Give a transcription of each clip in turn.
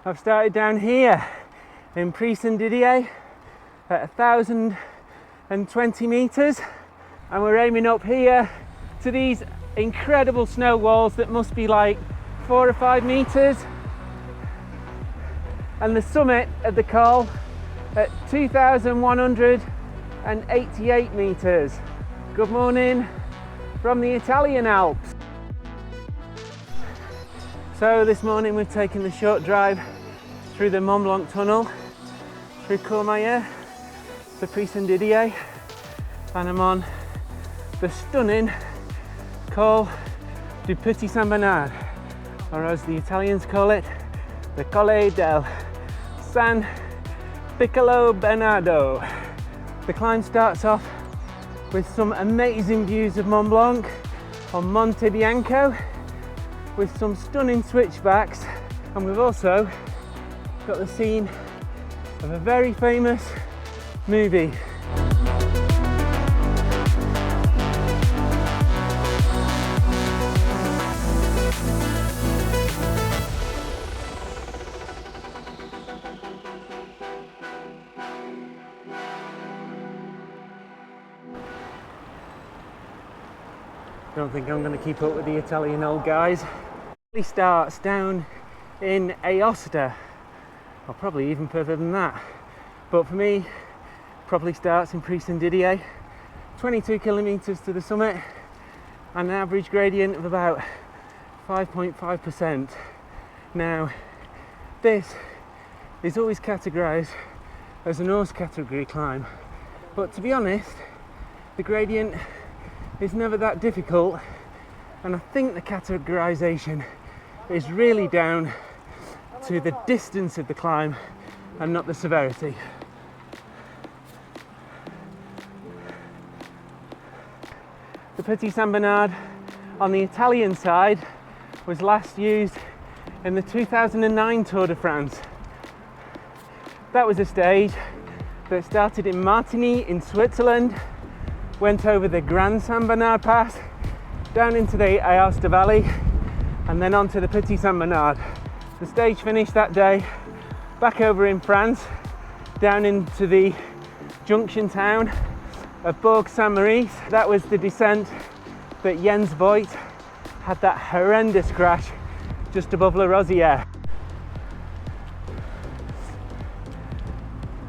I've started down here in Pré-Saint-Didier at 1,020 metres, and we're aiming up here to these incredible snow walls that must be like 4 or 5 metres, and the summit of the Col at 2,188 metres. Good morning from the Italian Alps. So this morning we've taken the short drive through the Mont Blanc tunnel, through Courmayeur to Pré-Saint-Didier, and I'm on the stunning Col du Petit, or as the Italians call it, the Col del San Piccolo Bernardo. The climb starts off with some amazing views of Mont Blanc on Monte Bianco, with some stunning switchbacks, and we've also got the scene of a very famous movie. Don't think I'm going to keep up with the Italian old guys. It starts down in Aosta, or probably even further than that. But for me, probably starts in Pré-Saint-Didier, 22 kilometres to the summit, and an average gradient of about 5.5%. Now, this is always categorised as an hors category climb, but to be honest, the gradient is never that difficult, and I think the categorisation is really down to the distance of the climb and not the severity. The Petit Saint Bernard on the Italian side was last used in the 2009 Tour de France. That was a stage that started in Martigny in Switzerland, went over the Grand Saint Bernard Pass, down into the Aosta Valley, and then onto the Petit Saint Bernard. The stage finished that day back over in France, down into the junction town of Bourg Saint-Maurice. That was the descent that Jens Voigt had that horrendous crash just above La Rosière.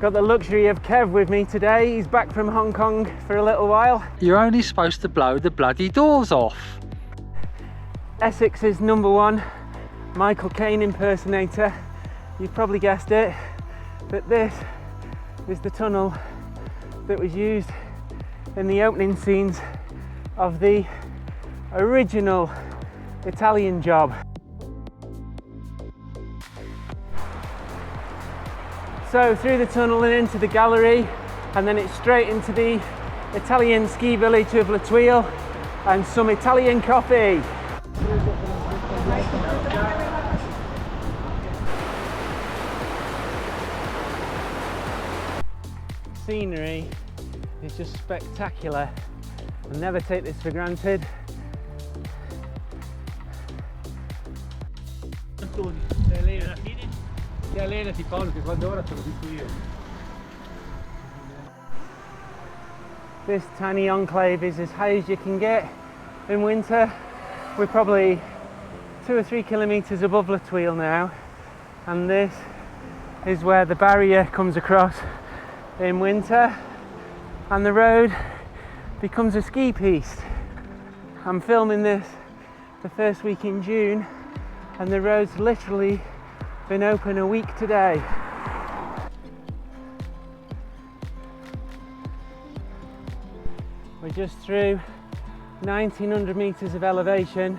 Got the luxury of Kev with me today. He's back from Hong Kong for a little while. You're only supposed to blow the bloody doors off. Essex's #1 Michael Caine impersonator. You've probably guessed it, but this is the tunnel that was used in the opening scenes of the original Italian job. So through the tunnel and into the gallery, and then it's straight into the Italian ski village of Thuile and some Italian coffee. Scenery is just spectacular. I'll never take this for granted. This tiny enclave is as high as you can get in winter. We're probably 2 or 3 kilometres above Thuile now, and this is where the barrier comes across in winter and the road becomes a ski piste. I'm filming this the first week in June, and the road's literally been open a week today. We're just through 1,900 metres of elevation.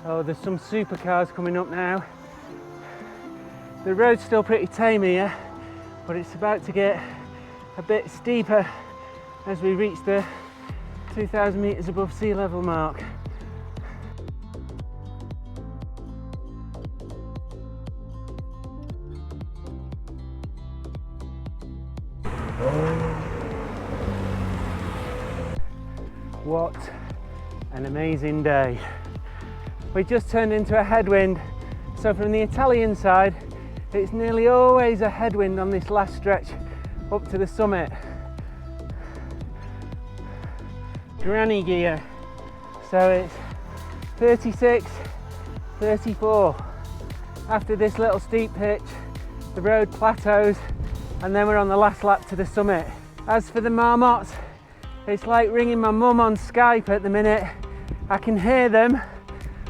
Oh, there's some supercars coming up now. The road's still pretty tame here, but it's about to get a bit steeper as we reach the 2,000 metres above sea level mark. What an amazing day. We just turned into a headwind, so from the Italian side It's nearly always a headwind on this last stretch up to the summit. Granny gear, so it's 36, 34. After this little steep pitch, the road plateaus and then we're on the last lap to the summit. As for the marmots, it's like ringing my mum on Skype at the minute. I can hear them,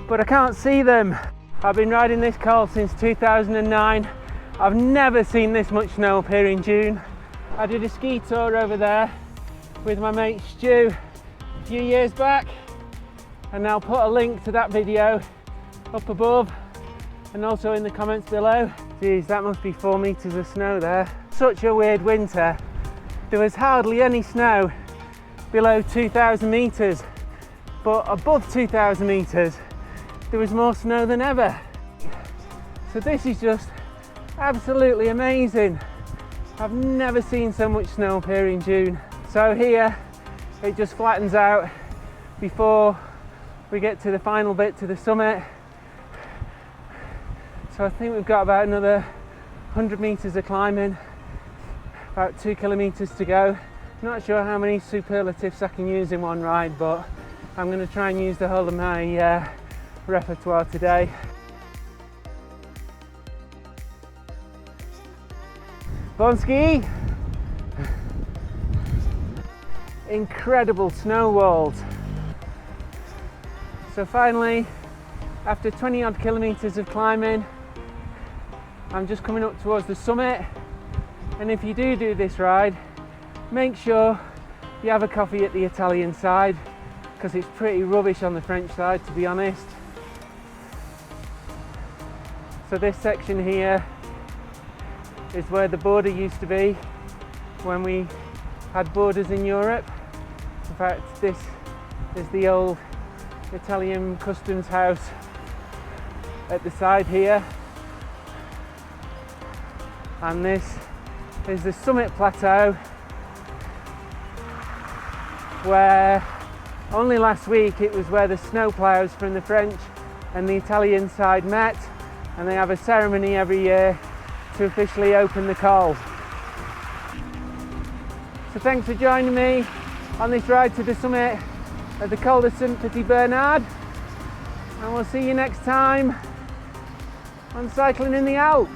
but I can't see them. I've been riding this col since 2009. I've never seen this much snow up here in June. I did a ski tour over there with my mate Stu a few years back, and I'll put a link to that video up above and also in the comments below. Geez, that must be 4 meters of snow there. Such a weird winter. There was hardly any snow below 2,000 meters, but above 2,000 meters there was more snow than ever. So this is just absolutely amazing. I've never seen so much snow up here in June. So here it just flattens out before we get to the final bit, to the summit. So I think we've got about another 100 meters of climbing, about 2 kilometers to go. Not sure how many superlatives I can use in one ride, but I'm going to try and use the whole of my repertoire today. Bon ski! Incredible snow walls. So finally, after 20 odd kilometers of climbing, I'm just coming up towards the summit. And if you do this ride, make sure you have a coffee at the Italian side, because it's pretty rubbish on the French side, to be honest. So this section here is where the border used to be when we had borders in Europe. In fact, this is the old Italian customs house at the side here, and this is the summit plateau, where only last week it was where the snowplows from the French and the Italian side met, and they have a ceremony every year to officially open the col. So thanks for joining me on this ride to the summit of the Col du Petit Bernard, and we'll see you next time on Cycling in the Alps.